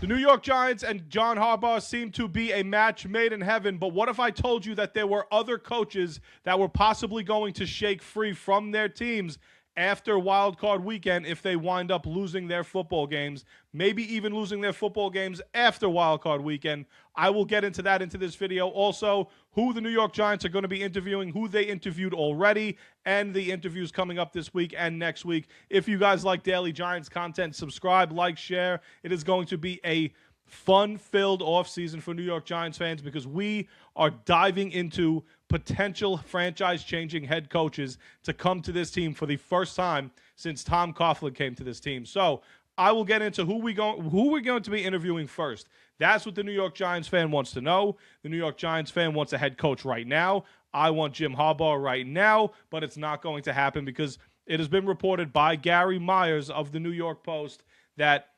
The New York Giants and John Harbaugh seem to be a match made in heaven, but what if I told you that there were other coaches that were possibly going to shake free from their teams after Wild Card Weekend if they wind up losing their football games, maybe even losing their football games after Wild Card Weekend? I will get into that into this video. Also, who the New York Giants are going to be interviewing, who they interviewed already, and the interviews coming up this week and next week. If you guys like Daily Giants content, subscribe, like, share. It is going to be a fun-filled offseason for New York Giants fans because we are diving into potential franchise-changing head coaches to come to this team for the first time since Tom Coughlin came to this team. So I will get into who we're going to be interviewing first. That's what the New York Giants fan wants to know. The New York Giants fan wants a head coach right now. I want Jim Harbaugh right now, but it's not going to happen because it has been reported by Gary Myers of the New York Post that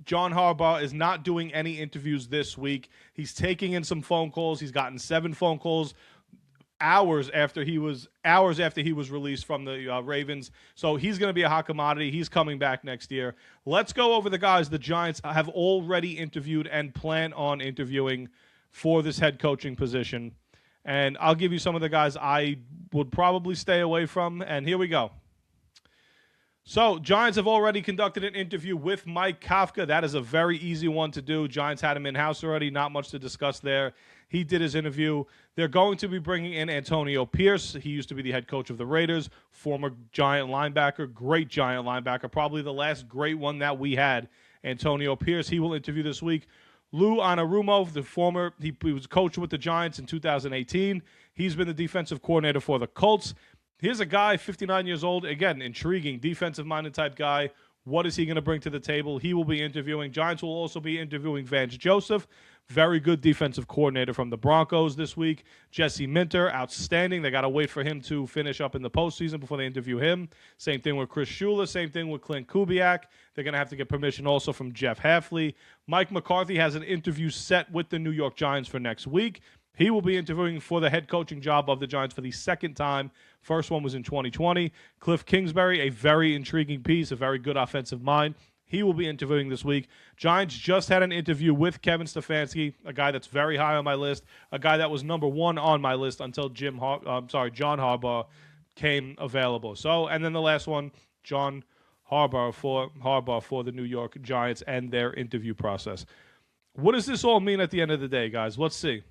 John Harbaugh is not doing any interviews this week. He's taking in some phone calls. He's gotten 7 phone calls hours after he was released from the Ravens. So he's going to be a hot commodity. He's coming back next year. Let's go over the guys the Giants have already interviewed and plan on interviewing for this head coaching position. And I'll give you some of the guys I would probably stay away from. And here we go. So, Giants have already conducted an interview with Mike Kafka. That is a very easy one to do. Giants had him in-house already. Not much to discuss there. He did his interview. They're going to be bringing in Antonio Pierce. He used to be the head coach of the Raiders, former Giant linebacker, great Giant linebacker, probably the last great one that we had, Antonio Pierce. He will interview this week. Lou Anarumo, he was coach with the Giants in 2018. He's been the defensive coordinator for the Colts. Here's a guy, 59 years old, again, intriguing, defensive-minded type guy. What is he going to bring to the table? He will be interviewing. Giants will also be interviewing Vance Joseph, very good defensive coordinator from the Broncos this week. Jesse Minter, outstanding. They got to wait for him to finish up in the postseason before they interview him. Same thing with Chris Shula. Same thing with Clint Kubiak. They're going to have to get permission also from Jeff Hafley. Mike McCarthy has an interview set with the New York Giants for next week. He will be interviewing for the head coaching job of the Giants for the second time. First one was in 2020. Cliff Kingsbury, a very intriguing piece, a very good offensive mind. He will be interviewing this week. Giants just had an interview with Kevin Stefanski, a guy that's very high on my list, a guy that was number 1 on my list until John Harbaugh came available. So, and then the last one, John Harbaugh for the New York Giants and their interview process. What does this all mean at the end of the day, guys? Let's see.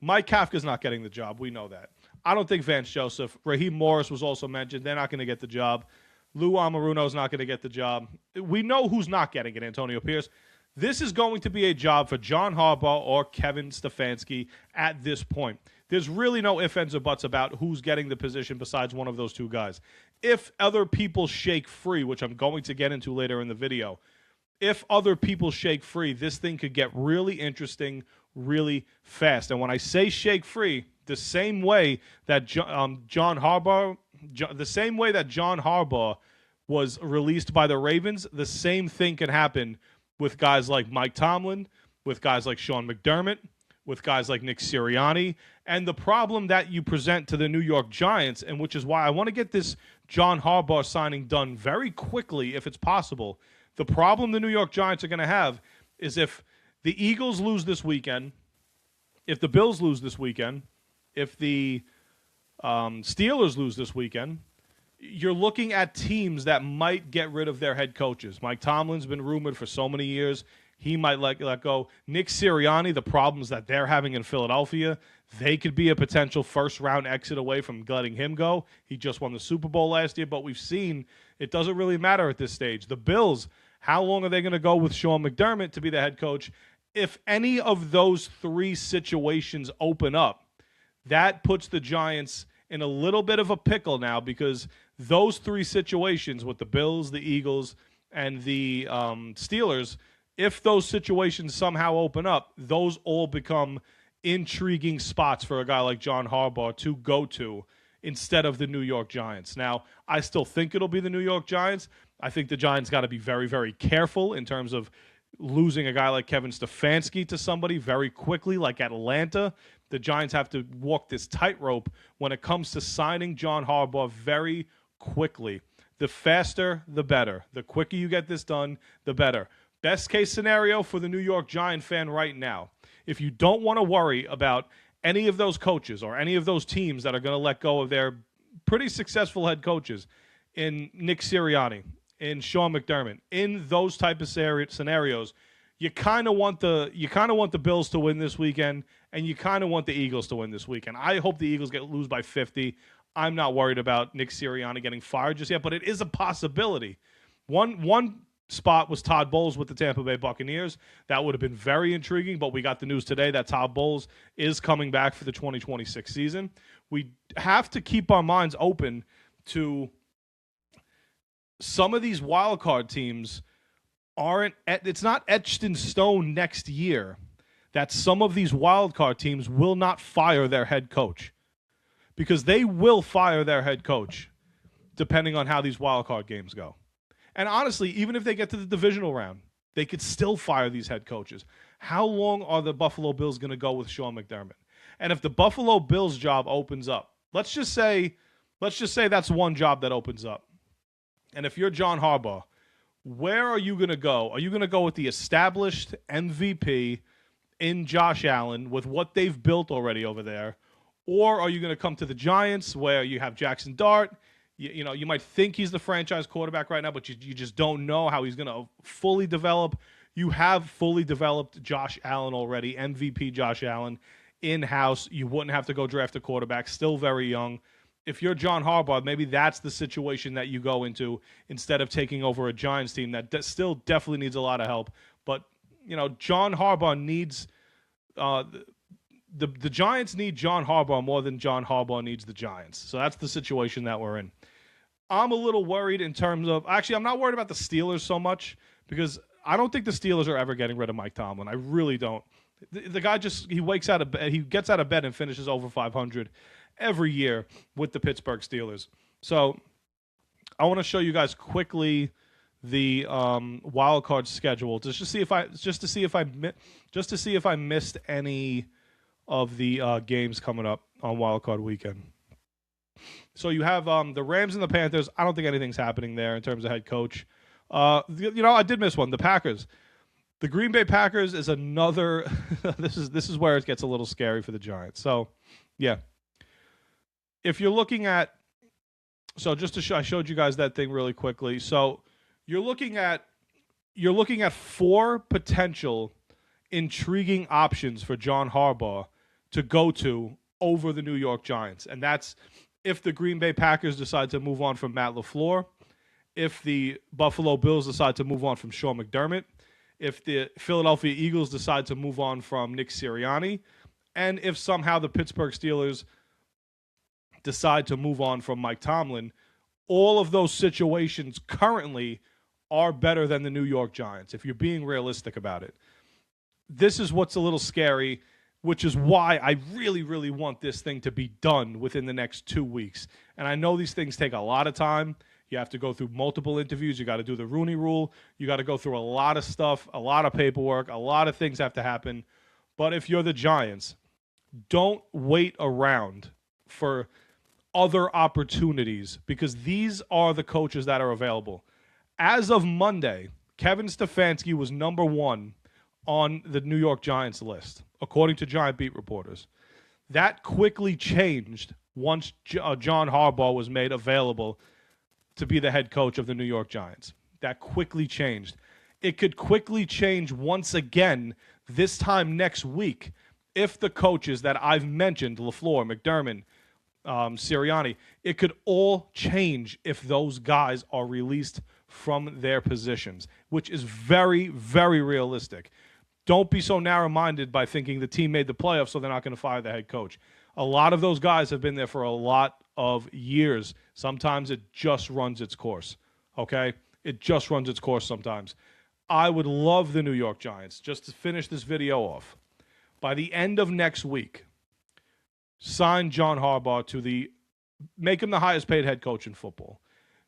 Mike Kafka's not getting the job. We know that. I don't think Vance Joseph. Raheem Morris was also mentioned. They're not going to get the job. Lou Anarumo's not going to get the job. We know who's not getting it, Antonio Pierce. This is going to be a job for John Harbaugh or Kevin Stefanski at this point. There's really no ifs, ands, or buts about who's getting the position besides one of those two guys. If other people shake free, which I'm going to get into later in the video, if other people shake free, this thing could get really interesting really fast. And when I say shake free, the same way that John Harbaugh was released by the Ravens, the same thing can happen with guys like Mike Tomlin, with guys like Sean McDermott, with guys like Nick Sirianni. And the problem that you present to the New York Giants, and which is why I want to get this John Harbaugh signing done very quickly if it's possible, the problem the New York Giants are going to have is if the Eagles lose this weekend, if the Bills lose this weekend, if the Steelers lose this weekend, you're looking at teams that might get rid of their head coaches. Mike Tomlin's been rumored for so many years. He might let go. Nick Sirianni, the problems that they're having in Philadelphia, they could be a potential first-round exit away from letting him go. He just won the Super Bowl last year, but we've seen it doesn't really matter at this stage. The Bills, how long are they going to go with Sean McDermott to be the head coach? If any of those 3 situations open up, that puts the Giants in a little bit of a pickle now because those 3 situations with the Bills, the Eagles, and the Steelers, if those situations somehow open up, those all become intriguing spots for a guy like John Harbaugh to go to instead of the New York Giants. Now, I still think it'll be the New York Giants. I think the Giants got to be very, very careful in terms of losing a guy like Kevin Stefanski to somebody very quickly like Atlanta. The Giants have to walk this tightrope when it comes to signing John Harbaugh very quickly. The faster, the better. The quicker you get this done, the better. Best case scenario for the New York Giant fan right now, if you don't want to worry about any of those coaches or any of those teams that are going to let go of their pretty successful head coaches in Nick Sirianni, in Sean McDermott, in those type of scenarios, you kind of want the Bills to win this weekend, and you kind of want the Eagles to win this weekend. I hope the Eagles lose by 50. I'm not worried about Nick Sirianni getting fired just yet, but it is a possibility. One spot was Todd Bowles with the Tampa Bay Buccaneers. That would have been very intriguing, but we got the news today that Todd Bowles is coming back for the 2026 season. We have to keep our minds open to some of these wild card teams. It's not etched in stone next year that some of these wild card teams will not fire their head coach, because they will fire their head coach depending on how these wild card games go. And honestly, even if they get to the divisional round, they could still fire these head coaches. How long are the Buffalo Bills going to go with Sean McDermott? And if the Buffalo Bills job opens up, let's just say that's one job that opens up. And if you're John Harbaugh, where are you going to go? Are you going to go with the established MVP in Josh Allen with what they've built already over there? Or are you going to come to the Giants where you have Jackson Dart? You might think he's the franchise quarterback right now, but you just don't know how he's going to fully develop. You have fully developed Josh Allen already, MVP Josh Allen, in-house. You wouldn't have to go draft a quarterback, still very young. If you're John Harbaugh, maybe that's the situation that you go into instead of taking over a Giants team that still definitely needs a lot of help. But, John Harbaugh needs the Giants need John Harbaugh more than John Harbaugh needs the Giants. So that's the situation that we're in. I'm a little worried in terms of – actually, I'm not worried about the Steelers so much because I don't think the Steelers are ever getting rid of Mike Tomlin. I really don't. The guy he wakes out of bed, he gets out of bed and finishes over 500 every year with the Pittsburgh Steelers. So I want to show you guys quickly the wild card schedule just to see if I missed any of the games coming up on wild card weekend. So you have the Rams and the Panthers. I don't think anything's happening there in terms of head coach. I did miss one. The Packers. The Green Bay Packers is another this is where it gets a little scary for the Giants. So, yeah. If you're looking at just to show, I showed you guys that thing really quickly. So, you're looking at 4 potential intriguing options for John Harbaugh to go to over the New York Giants. And that's if the Green Bay Packers decide to move on from Matt LaFleur, if the Buffalo Bills decide to move on from Sean McDermott, if the Philadelphia Eagles decide to move on from Nick Sirianni, and if somehow the Pittsburgh Steelers decide to move on from Mike Tomlin. All of those situations currently are better than the New York Giants, if you're being realistic about it. This is what's a little scary, which is why I really, really want this thing to be done within the next 2 weeks. And I know these things take a lot of time. You have to go through multiple interviews. You got to do the Rooney Rule. You got to go through a lot of stuff, a lot of paperwork, a lot of things have to happen. But if you're the Giants, don't wait around for other opportunities, because these are the coaches that are available. As of Monday, Kevin Stefanski was number 1 on the New York Giants list, according to Giant beat reporters. That quickly changed once John Harbaugh was made available to be the head coach of the New York Giants. That quickly changed. It could quickly change once again this time next week if the coaches that I've mentioned, LaFleur, McDermott, Sirianni, it could all change if those guys are released from their positions, which is very, very realistic. Don't be so narrow-minded by thinking the team made the playoffs, so they're not going to fire the head coach. A lot of those guys have been there for a lot of years. Sometimes it just runs its course, okay? It just runs its course sometimes. I would love the New York Giants, just to finish this video off, by the end of next week, sign John Harbaugh to make him the highest paid head coach in football.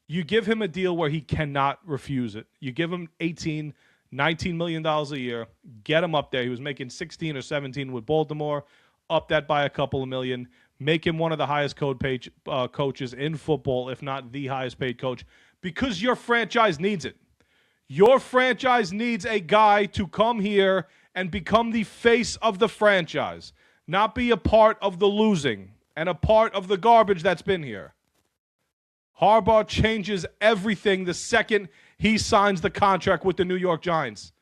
You give him a deal where he cannot refuse it. You give him $18, $19 million a year, get him up there. He was making 16 or 17 with Baltimore, up that by a couple of million, make him one of the highest coaches in football, if not the highest paid coach, because your franchise needs it. Your franchise needs a guy to come here and become the face of the franchise, not be a part of the losing and a part of the garbage that's been here. Harbaugh changes everything the second he signs the contract with the New York Giants.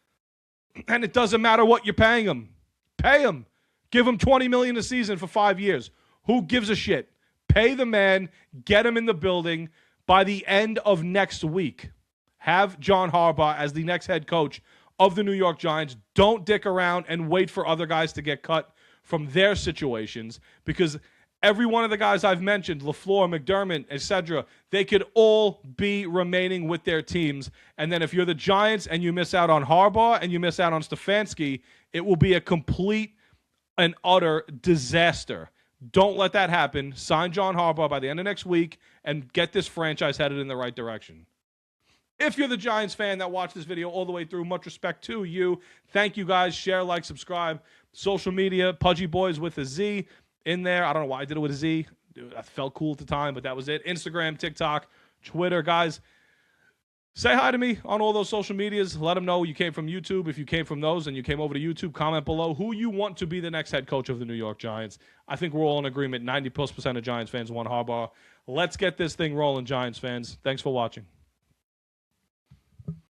And it doesn't matter what you're paying him. Pay him. Give him $20 million a season for 5 years. Who gives a shit? Pay the man. Get him in the building by the end of next week. Have John Harbaugh as the next head coach of the New York Giants. Don't dick around and wait for other guys to get cut from their situations, because every one of the guys I've mentioned, LaFleur, McDermott, etc., they could all be remaining with their teams. And then if you're the Giants and you miss out on Harbaugh and you miss out on Stefanski, it will be a complete and utter disaster. Don't let that happen. Sign John Harbaugh by the end of next week and get this franchise headed in the right direction. If you're the Giants fan that watched this video all the way through, much respect to you. Thank you, guys. Share, like, subscribe. Social media, Pudgy Boys with a Z in there. I don't know why I did it with a Z. Dude, I felt cool at the time, but that was it. Instagram, TikTok, Twitter. Guys, say hi to me on all those social medias. Let them know you came from YouTube. If you came from those and you came over to YouTube, comment below who you want to be the next head coach of the New York Giants. I think we're all in agreement. 90+% of Giants fans want Harbaugh. Let's get this thing rolling, Giants fans. Thanks for watching.